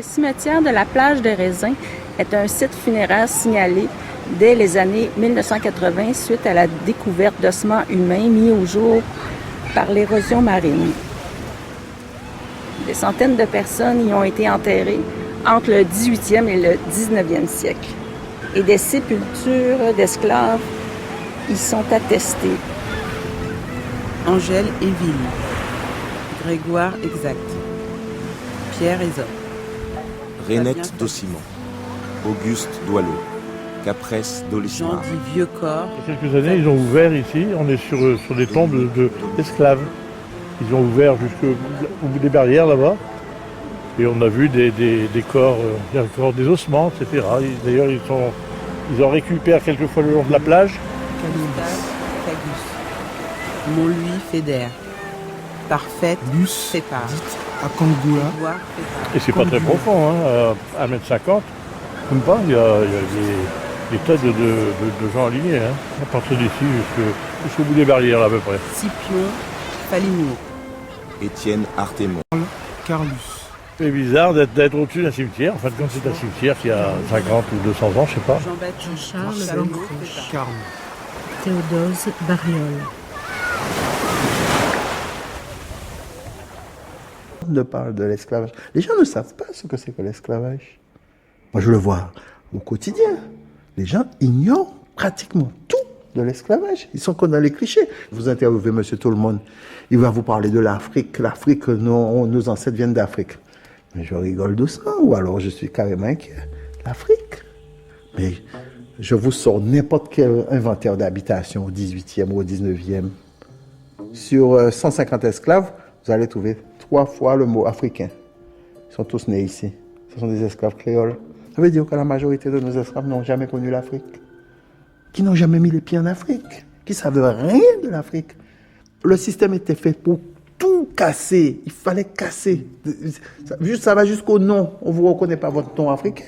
cimetière de la plage de Raisin est un site funéraire signalé dès les années 1980 suite à la découverte d'ossements humains mis au jour par l'érosion marine. Des centaines de personnes y ont été enterrées entre le 18e et le 19e siècle. Et des sépultures d'esclaves y sont attestées. Angèle et Ville. Grégoire exact. Pierre Ézop. Renette d'Ossimon. Auguste Doileau. Capresse Jean d'Olismar. dit Vieux Corps. Il y a quelques années, ils ont ouvert ici, on est sur des tombes d'esclaves. Ils ont ouvert jusqu'au bout des barrières là-bas. Et on a vu des corps, des ossements, etc. D'ailleurs, ils en récupèrent quelquefois le long de la plage. Cagus. Montluy Fédère. Parfaite Luce, Sépare. dite à Kangoula. Édouard Fédère. Et c'est pas très profond, hein, à 1,50 m. Comme pas, il y a des tas de gens alignés, hein, à partir d'ici jusqu'au bout des barrières à peu près. Scipion Fallignaud. Étienne Artémon. Carlus. C'est bizarre d'être au-dessus d'un cimetière. En fait, quand c'est un cimetière qui a 50 ou 200 ans, je sais pas. Jean-Baptiste Charles Fallignaud. Carme. Théodose Bariol. On parle de l'esclavage. Les gens ne savent pas ce que c'est que l'esclavage. Moi, je le vois au quotidien. Les gens ignorent pratiquement tout de l'esclavage. Ils sont comme dans les clichés. Vous interviewez monsieur tout le monde, il va vous parler de l'Afrique. L'Afrique, nos ancêtres viennent d'Afrique. Mais je rigole doucement, ou alors je suis carrément inquiet. L'Afrique. Mais je vous sors n'importe quel inventaire d'habitation au 18e ou au 19e. Sur 150 esclaves, vous allez trouver 3 fois le mot africain. Ils sont tous nés ici. Ce sont des esclaves créoles. Ça veut dire que la majorité de nos esclaves n'ont jamais connu l'Afrique. Qui n'ont jamais mis les pieds en Afrique. Qui ne savent rien de l'Afrique. Le système était fait pour tout casser. Il fallait casser. Ça va jusqu'au nom. On ne vous reconnaît pas votre nom africain.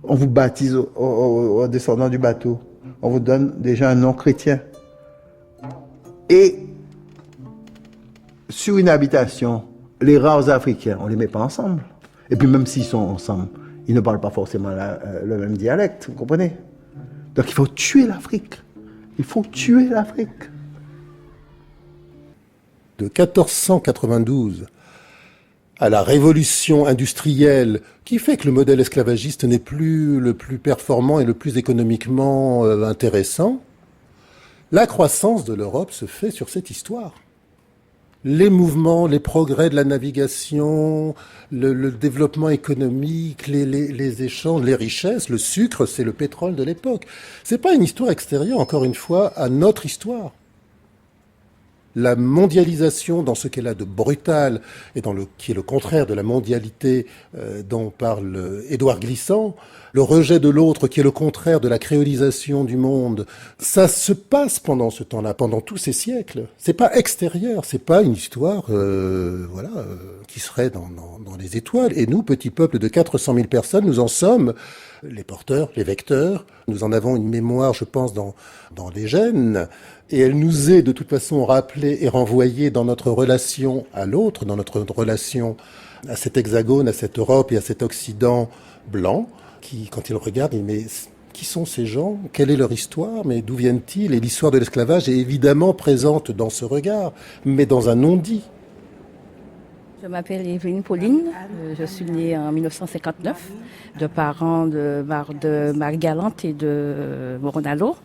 On vous baptise au descendant du bateau. On vous donne déjà un nom chrétien. Et sur une habitation, les rares Africains, on ne les met pas ensemble. Et puis même s'ils sont ensemble, ils ne parlent pas forcément le même dialecte, vous comprenez? Donc il faut tuer l'Afrique. Il faut tuer l'Afrique. De 1492 à la révolution industrielle qui fait que le modèle esclavagiste n'est plus le plus performant et le plus économiquement intéressant, la croissance de l'Europe se fait sur cette histoire. Les mouvements, les progrès de la navigation, le développement économique, les échanges, les richesses, le sucre, c'est le pétrole de l'époque. C'est pas une histoire extérieure, encore une fois, à notre histoire. La mondialisation dans ce qu'elle a de brutal et qui est le contraire de la mondialité dont parle Édouard Glissant, le rejet de l'autre qui est le contraire de la créolisation du monde, ça se passe pendant ce temps-là, pendant tous ces siècles. C'est pas extérieur, c'est pas une histoire qui serait dans les étoiles. Et nous, petit peuple de 400 000 personnes, nous en sommes les porteurs, les vecteurs. Nous en avons une mémoire, je pense, dans les gènes. Et elle nous est de toute façon rappelée et renvoyée dans notre relation à l'autre, dans notre relation à cet hexagone, à cette Europe et à cet Occident blanc, qui, quand il regarde, il dit, mais qui sont ces gens? Quelle est leur histoire? Mais d'où viennent-ils? Et l'histoire de l'esclavage est évidemment présente dans ce regard, mais dans un non-dit. Je m'appelle Evelyne Pauline, je suis née en 1959 de parents de Marie Galante et de Moronalo.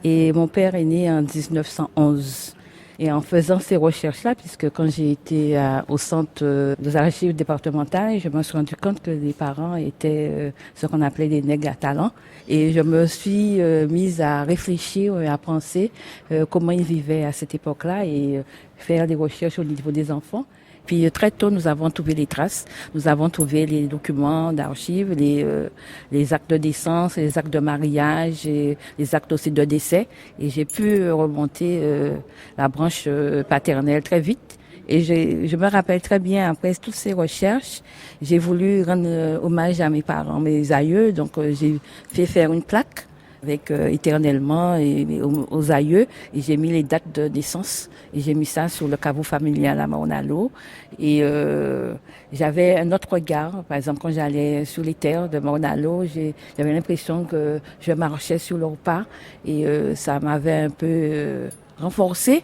Et mon père est né en 1911. Et en faisant ces recherches-là, puisque quand j'ai été au centre des archives départementales, je me suis rendu compte que les parents étaient ce qu'on appelait des nègres à talent. Et je me suis mise à réfléchir et à penser comment ils vivaient à cette époque-là et faire des recherches au niveau des enfants. Puis très tôt, nous avons trouvé les traces, nous avons trouvé les documents d'archives, les actes de naissance, les actes de mariage, et les actes aussi de décès. Et j'ai pu remonter la branche paternelle très vite. Et je me rappelle très bien, après toutes ces recherches, j'ai voulu rendre hommage à mes parents, mes aïeux. Donc j'ai fait faire une plaque avec éternellement et aux aïeux. Et j'ai mis les dates de naissance et j'ai mis ça sur le caveau familial à Morne-à-l'Eau. Et j'avais un autre regard. Par exemple, quand j'allais sur les terres de Morne-à-l'Eau, j'avais l'impression que je marchais sur leurs pas et ça m'avait un peu renforcée.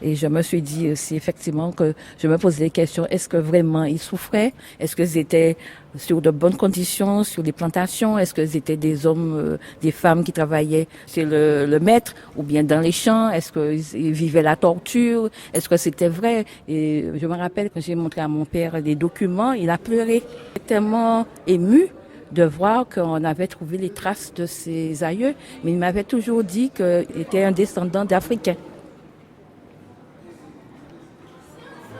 Et je me suis dit aussi effectivement que je me posais des questions. Est-ce que vraiment ils souffraient? Est-ce qu'ils étaient sur de bonnes conditions, sur les plantations? Est-ce qu'ils étaient des hommes, des femmes qui travaillaient chez le maître ou bien dans les champs? Est-ce qu'ils vivaient la torture? Est-ce que c'était vrai? Et je me rappelle quand j'ai montré à mon père les documents, il a pleuré. Tellement ému de voir qu'on avait trouvé les traces de ses aïeux, mais il m'avait toujours dit qu'il était un descendant d'Africains.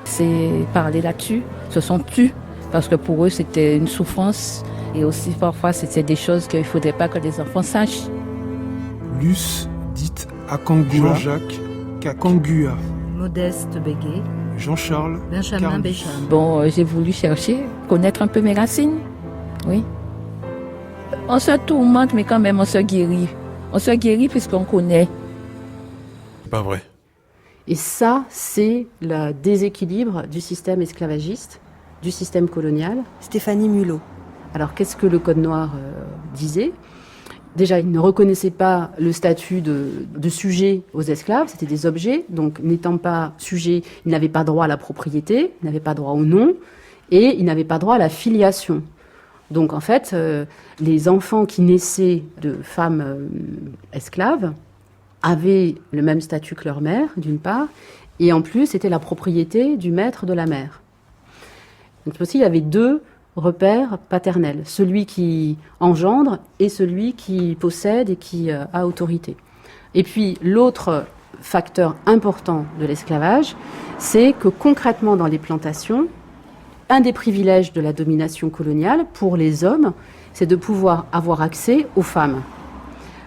C'est parler là-dessus, se sont tus, parce que pour eux c'était une souffrance et aussi parfois c'était des choses qu'il ne faudrait pas que les enfants sachent. Luce, dite Akangua, Jean-Jacques, Kakangua, Modeste Béguet, Jean-Charles, Benjamin Carly. Bécham. Bon, j'ai voulu chercher, connaître un peu mes racines, oui. On se tourmente, mais quand même on se guérit. On se guérit puisqu'on connaît. C'est pas vrai. Et ça, c'est le déséquilibre du système esclavagiste, du système colonial. Stéphanie Mulot. Alors, qu'est-ce que le Code noir disait ? Déjà, il ne reconnaissait pas le statut de sujet aux esclaves, c'était des objets. Donc, n'étant pas sujet, ils n'avaient pas droit à la propriété, ils n'avaient pas droit au nom, et ils n'avaient pas droit à la filiation. Donc, en fait, les enfants qui naissaient de femmes esclaves avaient le même statut que leur mère, d'une part, et en plus, c'était la propriété du maître de la mère. Donc aussi, il y avait deux repères paternels, celui qui engendre et celui qui possède et qui a autorité. Et puis, l'autre facteur important de l'esclavage, c'est que concrètement, dans les plantations, un des privilèges de la domination coloniale pour les hommes, c'est de pouvoir avoir accès aux femmes.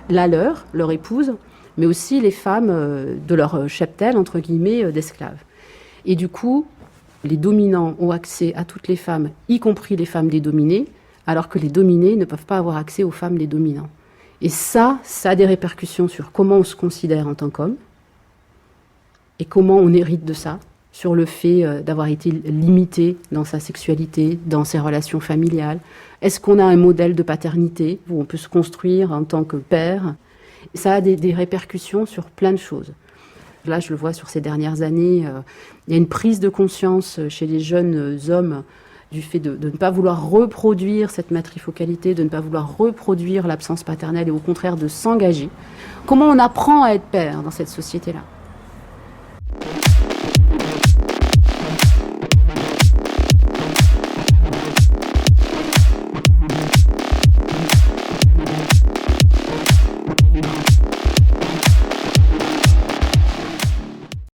Leur épouse, mais aussi les femmes de leur cheptel, entre guillemets, d'esclaves. Et du coup, les dominants ont accès à toutes les femmes, y compris les femmes des dominés, alors que les dominés ne peuvent pas avoir accès aux femmes des dominants. Et ça a des répercussions sur comment on se considère en tant qu'homme, et comment on hérite de ça, sur le fait d'avoir été limité dans sa sexualité, dans ses relations familiales. Est-ce qu'on a un modèle de paternité où on peut se construire en tant que père ? Ça a des répercussions sur plein de choses. Là, je le vois sur ces dernières années, il y a une prise de conscience chez les jeunes hommes du fait de ne pas vouloir reproduire cette matrifocalité, de ne pas vouloir reproduire l'absence paternelle et au contraire de s'engager. Comment on apprend à être père dans cette société-là ?